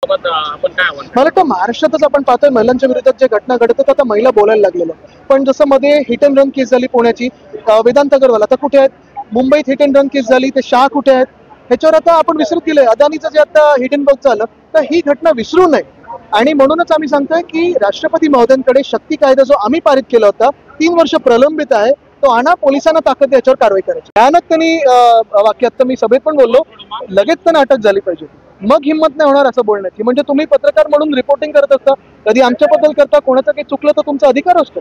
आपण काय म्हणतो? मला वाटतं महाराष्ट्रातच आपण पाहतोय महिलांच्या विरोधात जे घटना घडतात आता महिला बोलायला लागलेल्या पण जसं मध्ये हिट अँड रन केस झाली पुण्याची वेदांत अग्रवाल आता कुठे आहेत, मुंबईत हिट अँड रन केस झाली ते शाह कुठे आहेत, ह्याच्यावर आता आपण विसरत गेलोय. अदानीचं जे आता हिट अँड बग झालं तर ही घटना विसरू नये आणि म्हणूनच आम्ही सांगतोय की राष्ट्रपती महोदयांकडे शक्ती कायदा जो आम्ही पारित केला होता 3 वर्ष प्रलंबित आहे तो आणा, पोलिसांना ताकद याच्यावर कारवाई करायची. भयानक त्यांनी वाक्यात तर मी सभेत पण बोललो लगेच त्यांना अटक झाली पाहिजे, मग हिंमत नाही होणार असं बोलण्याची. म्हणजे तुम्ही पत्रकार म्हणून रिपोर्टिंग करत असता, कधी आमच्याबद्दल करता, कोणाचं काही चुकलं तर तुमचा अधिकार असतो,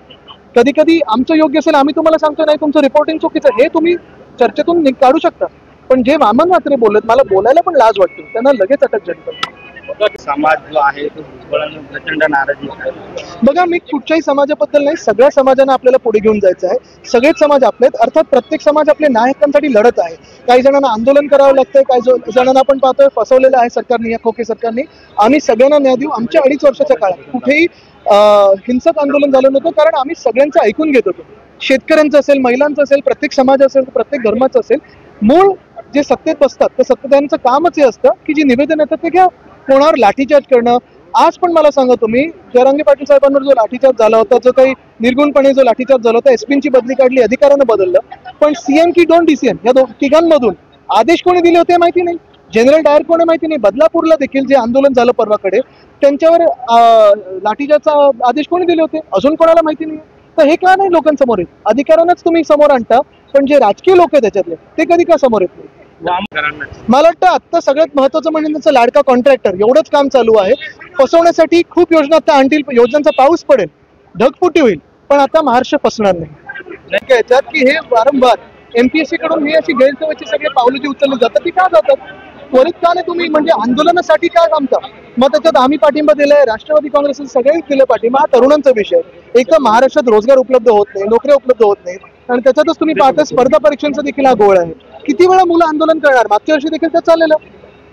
कधी कधी आमचं योग्य असेल आम्ही तुम्हाला सांगतो नाही तुमचं रिपोर्टिंग चुकीचं हे तुम्ही चर्चेतून काढू शकता. पण जे वामन म्हात्रे बोलत मला बोलायला पण लाज वाटते, त्यांना लगेच अटक झाली पाहिजे. समाज जो आहे तो भुजबळांना प्रचंड नाराजी आहे. बघा मी कुठच्याही समाजाबद्दल नाही, सगळ्या समाजांना आपल्याला पुढे घेऊन जायचं आहे. सगळेच समाज आपले आहेत, अर्थात प्रत्येक समाज आपल्या न्याय हक्कांसाठी लढत आहे. काही जणांना आंदोलन करावं लागतंय, काही जणांना आपण पाहतोय फसवलेलं आहे सरकारने या खोके सरकारने. आम्ही सगळ्यांना न्याय देऊ. आमच्या 2.5 वर्षाच्या काळात कुठेही हिंसक आंदोलन झालं नव्हतं, कारण आम्ही सगळ्यांचं ऐकून घेत होतो. शेतकऱ्यांचं असेल, महिलांचं असेल, प्रत्येक समाज असेल, प्रत्येक धर्माचं असेल. मूळ जे सत्तेत बसतात त्या सत्तेधाऱ्यांचं कामच हे असतं की जी निवेदन येतात ते घ्या, कोणावर लाठीचार्ज करणं. आज पण मला सांगा तुम्ही जरांगे पाटील साहेबांवर जो लाठीचार्ज झाला होता, जो काही निर्गुणपणे जो लाठीचार्ज झाला होता, एसपीची बदली काढली, अधिकारानं बदललं, पण सीएम की डोंट डीसीएम या तिघांमधून आदेश कोणी दिले होते माहिती नाही, जनरल डायर कोणी माहिती नाही. बदलापूरला देखील जे आंदोलन झालं परवाकडे त्यांच्यावर लाठीचार्जचा आदेश कोणी दिले होते अजून कोणाला माहिती नाही. तर हे का नाही लोकांसमोर येत? अधिकारानंच तुम्ही समोर आणता, पण जे राजकीय लोक आहेत त्याच्यातले ते कधी का समोर येत नाही. मला वाटतं आता सगळ्यात महत्वाचं म्हणजे त्यांचं लाडका कॉन्ट्रॅक्टर एवढंच काम चालू आहे. फसवण्यासाठी खूप योजना आता आणतील, योजनांचा पाऊस पडेल, ढगफुटी होईल, पण आता महाराष्ट्र फसणार नाही. याच्यात की हे वारंवार एमपीएससी कडून ही अशी गैरसोयीची सगळे पावलं जी उचलली जातात ती का जातात? त्वरित का नाही तुम्ही म्हणजे आंदोलनासाठी काय थांबता? मग त्याच्यात आम्ही पाठिंबा दिलाय, राष्ट्रवादी काँग्रेसने सगळेच दिले पाठिंबा. हा तरुणांचा विषय. एक तर महाराष्ट्रात रोजगार उपलब्ध होत नाही, नोकऱ्या उपलब्ध होत नाहीत आणि त्याच्यातच तुम्ही पाहता स्पर्धा परीक्षांचा देखील हा गोळ आहे. किती वेळा मुलं आंदोलन करणार? मागच्या वर्षी देखील ते चाललेलं.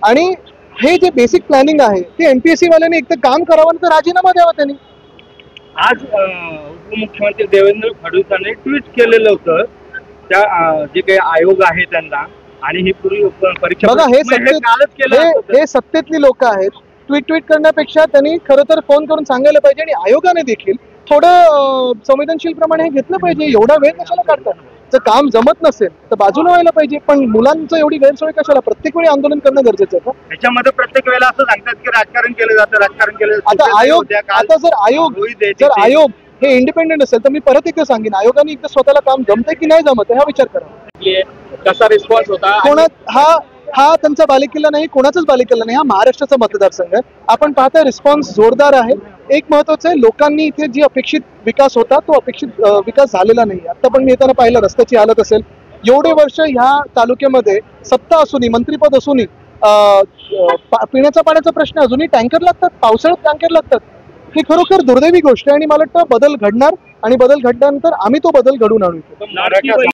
आणि हे जे बेसिक प्लॅनिंग आहे ते एमपीएससी वाल्यांनी एक तर काम करावं तर राजीनामा द्यावा त्यांनी. आज उपमुख्यमंत्री देवेंद्र फडणवीसांनी ट्विट केलेलं होतं त्या जे काही आयोग आहे त्यांना, आणि ही पूर्वी परीक्षा बघा हे सत्तेतली लोक आहेत. ट्विट करण्यापेक्षा त्यांनी खरं तर फोन करून सांगायला पाहिजे आणि आयोगाने देखील थोडं संवेदनशील प्रमाणे हे घेतलं पाहिजे. एवढा वेळ कशाला काढतात? जर काम जमत नसेल तर बाजूला व्हायला पाहिजे, पण मुलांचं एवढी गैरसोय कशाला? प्रत्येक वेळी आंदोलन करणं गरजेचं आहे का? त्याच्यामध्ये प्रत्येक वेळेला असं सांगतात की राजकारण केलं जातं, राजकारण केलं जातं. आता जर आयोग हे इंडिपेंडेंट असेल तर मी परत एकदा सांगेन, आयोगाने एकदा स्वतःला काम जमतंय की नाही जमत हा विचार करा. कसा रिस्पॉन्स होता? हा त्यांचा बालेकिल्ला नाही, कोणाचाच बालेकिल्ला नाही, हा महाराष्ट्राचा मतदारसंघ आहे. आपण पाहता रिस्पॉन्स जोरदार आहे. एक महत्वाचं आहे, लोकांनी इथे जी अपेक्षित विकास होता तो अपेक्षित विकास झालेला नाही. आता पण मी येताना पाहिलं रस्त्याची हालत असेल. एवढे वर्ष ह्या तालुक्यामध्ये सत्ता असूनही, मंत्रीपद असूनही पिण्याचा पाण्याचा प्रश्न अजूनही टँकर लागतात, पावसाळ्यात टँकर लागतात. ही खरोखर दुर्दैवी गोष्ट आहे आणि मला वाटतं बदल घडणार आणि बदल घडल्यानंतर आम्ही तो बदल घडवून आणू.